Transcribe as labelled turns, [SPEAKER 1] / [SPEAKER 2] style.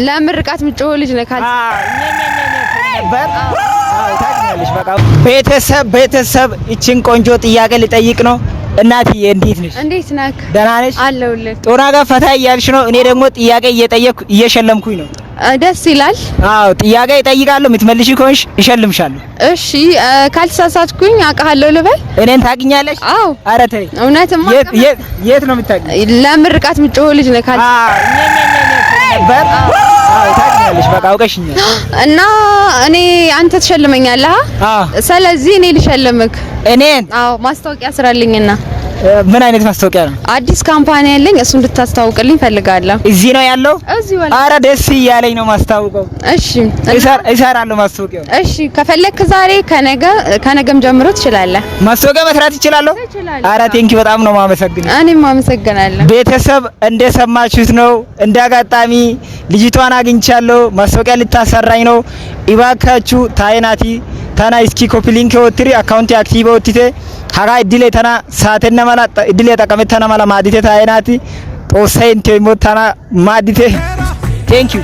[SPEAKER 1] ለምርቃት ምጮህ ልጅ ነህ ካል
[SPEAKER 2] ቤተሰብ እቺን ቆንጆ ጥያቄ ልጠይቅ ነው። እናትዬ እንዴት ነሽ?
[SPEAKER 1] እንዴት ነህ?
[SPEAKER 2] ደህና ነሽ?
[SPEAKER 1] አለሁልህ።
[SPEAKER 2] ጦና ጋር ፈታ እያልሽ ነው። እኔ ደግሞ ጥያቄ እየጠየቅኩ እየሸለምኩኝ ነው።
[SPEAKER 1] ደስ ይላል።
[SPEAKER 2] አዎ ጥያቄ እጠይቃለሁ። የምትመልሺ ከሆንሽ እሸልምሻለሁ።
[SPEAKER 1] እሺ ካልተሳሳትኩኝ አውቃለሁ ልበል?
[SPEAKER 2] እኔን ታውቂኛለሽ?
[SPEAKER 1] አዎ።
[SPEAKER 2] ኧረ ተይ።
[SPEAKER 1] እውነትም
[SPEAKER 2] የት ነው የምታውቂኝ?
[SPEAKER 1] ለምርቃት ምጮህ ልጅ ነህ ካል
[SPEAKER 2] ታውቂኛለሽ። በቃ አውቀሽኛል።
[SPEAKER 1] እና እኔ አንተ ትሸልመኛለህ? ስለዚህ እኔ ልሸልምክ።
[SPEAKER 2] እኔን?
[SPEAKER 1] አዎ ማስታወቂያ ስራልኝና።
[SPEAKER 2] ምን አይነት ማስታወቂያ ነው?
[SPEAKER 1] አዲስ ካምፓኒ ያለኝ እሱ እንድታስተዋውቅልኝ ፈልጋለሁ።
[SPEAKER 2] እዚህ ነው ያለው?
[SPEAKER 1] እዚህ ወላ።
[SPEAKER 2] ኧረ ደስ እያለኝ ነው ማስታወቀው።
[SPEAKER 1] እሺ
[SPEAKER 2] እሰራለሁ ማስታወቂያው።
[SPEAKER 1] እሺ ከፈለክ ዛሬ ከነገም ጀምሮ ትችላለህ።
[SPEAKER 2] ማስታወቂያ መስራት ይችላልው? ኧረ ቴንኪው በጣም ነው ማመሰግነው።
[SPEAKER 1] እኔም አመሰግናለሁ።
[SPEAKER 2] ቤተሰብ እንደሰማችሁት ነው። እንዳጋጣሚ ልጅቷን አግኝቻለሁ። ማስታወቂያ ልታሰራኝ ነው። ኢባካችሁ ታይናቲ ታና እስኪ ኮፒ ሊንክ ወጥሪ አካውንት አክቲቭ ወጥቴ ሀጋ እድሌ ተና ሳተና ማላ እድሌ ተቀመጠና ማላ ማዲቴ ታይናቲ ጦሰይንቴ ሞታና ማዲቴ ቴንክ ዩ